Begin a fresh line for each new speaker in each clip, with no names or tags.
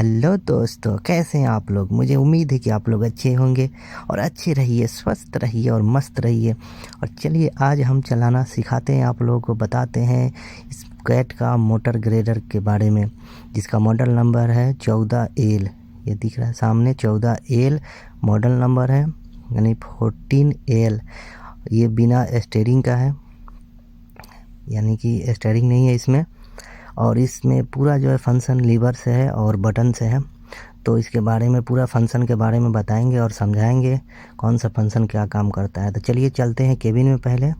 Hello दोस्तों, कैसे हैं आप लोग। मुझे उम्मीद है कि आप लोग अच्छे होंगे और अच्छे रहिए, स्वस्थ रहिए और मस्त रहिए। और चलिए आज हम चलाना सिखाते हैं, आप लोगों को बताते हैं इस कैट का मोटर ग्रेडर के बारे में, जिसका मॉडल नंबर है 14L। ये दिख रहा है सामने 14L मॉडल नंबर है, यानी 14L। ये बिना स्टीयरिंग का है, यानी कि स्टीयरिंग नहीं है इसमें। और इसमें पूरा जो है फंक्शन लीवर से है और बटन से है। तो इसके बारे में पूरा फंक्शन के बारे में बताएंगे और समझाएंगे कौन सा फंक्शन क्या काम करता है। तो चलिए चलते हैं केबिन में। पहले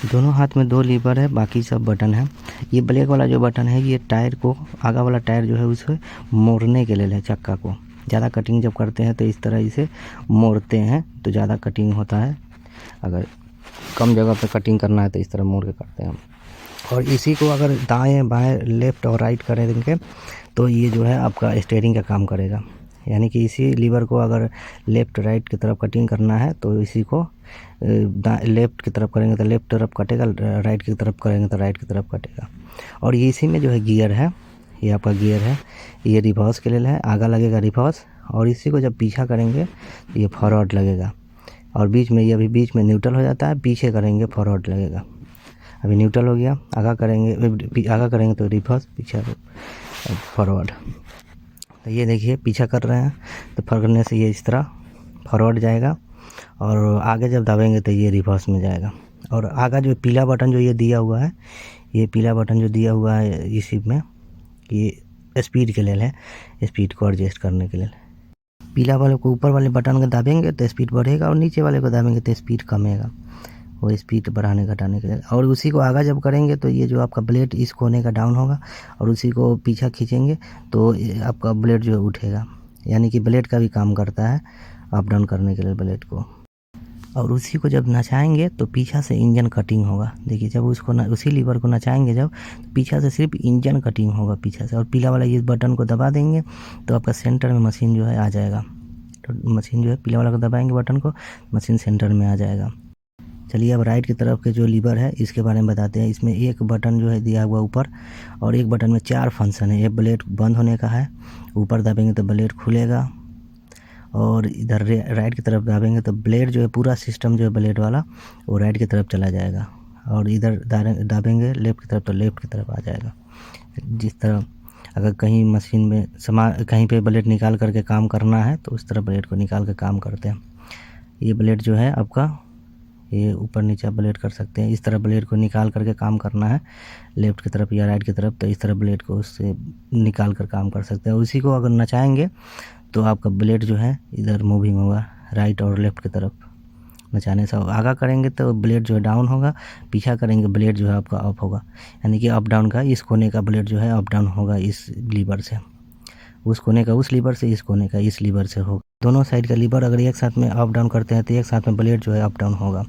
दोनों हाथ में 2 लीवर है, बाकी सब बटन है। ये ब्लैक वाला जो बटन है ये टायर को, आगा वाला टायर जो है उसे मोड़ने के लिए है, चक्का को। ज़्यादा कटिंग जब करते हैं तो इस तरह इसे मोड़ते हैं तो ज़्यादा कटिंग होता है। अगर कम जगह पे कटिंग करना है तो इस तरह मोड़ के करते हैं। और इसी को अगर दाएं बाएं लेफ़्ट और राइट करेंगे तो ये जो है आपका स्टीयरिंग का काम करेगा। यानी कि इसी लीवर को अगर लेफ़्ट राइट की तरफ कटिंग करना है तो इसी को लेफ़्ट की तरफ करेंगे तो लेफ़्ट तरफ कटेगा, राइट की तरफ करेंगे तो राइट की तरफ कटेगा। और इसी में जो है गियर है, ये आपका गियर है, ये रिवर्स के लिए है, आगा लगेगा रिवर्स। और इसी को जब पीछा करेंगे तो ये फॉरवर्ड लगेगा। और बीच में ये अभी बीच में न्यूट्रल हो जाता है, पीछे करेंगे फॉरवर्ड लगेगा। अभी न्यूट्रल हो गया, आगा करेंगे तो रिवर्स, पीछे फॉरवर्ड। तो ये देखिए पीछा कर रहे हैं तो करने से ये इस तरह फॉरवर्ड जाएगा, और आगे जब दबाएंगे तो ये रिवर्स में जाएगा। और आगा जो पीला बटन जो ये दिया हुआ है, ये पीला बटन जो दिया हुआ है इसी में, ये स्पीड के लिए है, स्पीड को एडजस्ट करने के लिए। पीला वाले को ऊपर वाले बटन को दबाएंगे तो स्पीड बढ़ेगा, और नीचे वाले को दबाएंगे तो स्पीड कमेगा, वो स्पीड बढ़ाने घटाने के लिए। और उसी को आगा जब करेंगे तो ये जो आपका ब्लेड इस कोने का डाउन होगा, और उसी को पीछा खींचेंगे तो आपका ब्लेड जो है उठेगा। यानी कि ब्लेड का भी काम करता है अप डाउन करने के लिए ब्लेड को। और उसी को जब नचाएंगे तो पीछा से इंजन कटिंग होगा। देखिए जब उसको उसी लीवर को नचाएंगे जब, तो पीछा से सिर्फ इंजन कटिंग होगा पीछा से। और पीला वाला ये बटन को दबा देंगे तो आपका सेंटर में मशीन जो है आ जाएगा। तो मशीन जो है पीला वाला को दबाएंगे बटन को, मशीन सेंटर में आ जाएगा। चलिए अब राइट की तरफ के जो लीवर है इसके बारे में बताते हैं। इसमें एक बटन जो है दिया हुआ ऊपर, और एक बटन में 4 फंक्शन है। ये ब्लेड बंद होने का है, ऊपर दबाएंगे तो ब्लेड खुलेगा, और इधर राइट की तरफ दबाएंगे तो ब्लेड जो है पूरा सिस्टम जो है ब्लेड वाला वो राइट की तरफ चला जाएगा। और इधर दबाएंगे लेफ़्ट की तरफ तो लेफ़्ट की तरफ आ जाएगा। जिस तरह अगर कहीं मशीन में कहीं पे ब्लेड निकाल करके काम करना है तो उस तरह ब्लेड को निकाल के काम करते हैं। ये ब्लेड जो है आपका ये ऊपर नीचे ब्लेड कर सकते हैं। इस तरह ब्लेड को निकाल करके काम करना है लेफ़्ट की तरफ या राइट की तरफ, तो इस तरह ब्लेड को उससे निकाल कर काम कर सकते हैं। उसी को अगर नचाएंगे तो आपका ब्लेड जो है इधर मूविंग होगा राइट और लेफ़्ट की तरफ नचाने से। आगा करेंगे तो ब्लेड जो है डाउन होगा, पीछा करेंगे ब्लेड जो है आपका अप होगा। यानी कि अप डाउन का इस कोने का ब्लेड जो है अप डाउन होगा इस लीवर से, उस कोने का उस लीवर से, इस कोने का इस लीवर से होगा। दोनों साइड का लीवर अगर एक साथ में अप डाउन करते हैं तो एक साथ में ब्लेड जो है अप डाउन होगा।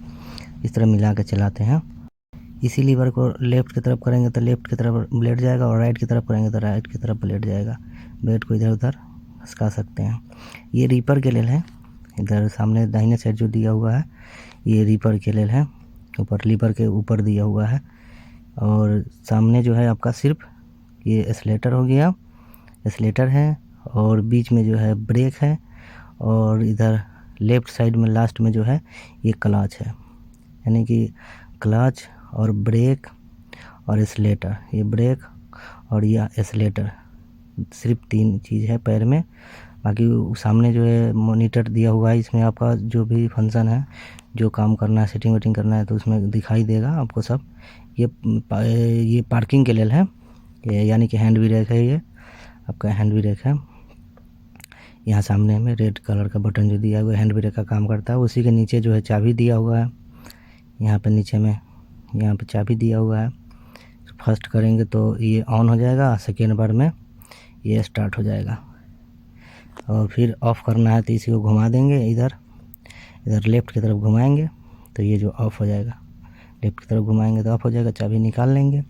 इस तरह मिला के चलाते हैं। इसी लीवर को लेफ़्ट की तरफ करेंगे तो लेफ़्ट की तरफ ब्लेड जाएगा, और राइट की तरफ करेंगे तो राइट की तरफ ब्लेड जाएगा। ब्लेड को इधर उधर खसका सकते हैं। ये रीपर के लिए है, इधर सामने दाहिने साइड जो दिया हुआ है ये रीपर के लिए है, ऊपर लीवर के ऊपर दिया हुआ है। और सामने जो है आपका सिर्फ ये एक्सीलेटर हो गया, एक्सीलेटर है, और बीच में जो है ब्रेक है, और इधर लेफ़्ट साइड में लास्ट में जो है ये क्लच है। यानी कि क्लच और ब्रेक और एक्सीलेटर, ये ब्रेक और ये एक्सीलेटर, सिर्फ 3 चीज़ है पैर में। बाकी सामने जो है मॉनिटर दिया हुआ है, इसमें आपका जो भी फंक्शन है, जो काम करना है, सेटिंग वेटिंग करना है तो उसमें दिखाई देगा आपको सब। ये पार्किंग के लिए है, यानी कि हैंड ब्रेक है, ये आपका हैंड ब्रेक है। यहाँ सामने में रेड कलर का बटन जो दिया हुआ है हैंड ब्रेक का काम करता है। उसी के नीचे जो है चाबी दिया हुआ है, यहाँ पे नीचे में यहाँ पे चाबी दिया हुआ है। फर्स्ट करेंगे तो ये ऑन हो जाएगा, सेकेंड बार में ये स्टार्ट हो जाएगा। और फिर ऑफ़ करना है तो इसी को घुमा देंगे, इधर लेफ़्ट की तरफ घुमाएंगे तो ये जो ऑफ़ हो जाएगा, लेफ़्ट की तरफ घुमाएंगे तो ऑफ़ हो जाएगा। चाबी निकाल लेंगे।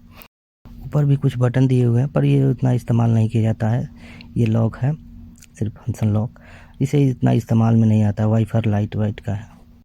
ऊपर भी कुछ बटन दिए हुए हैं पर ये उतना इस्तेमाल नहीं किया जाता है। ये लॉक है, सिर्फ फंक्शन लॉक, इसे इतना इस्तेमाल में नहीं आता। वाइपर लाइट वाइट का है।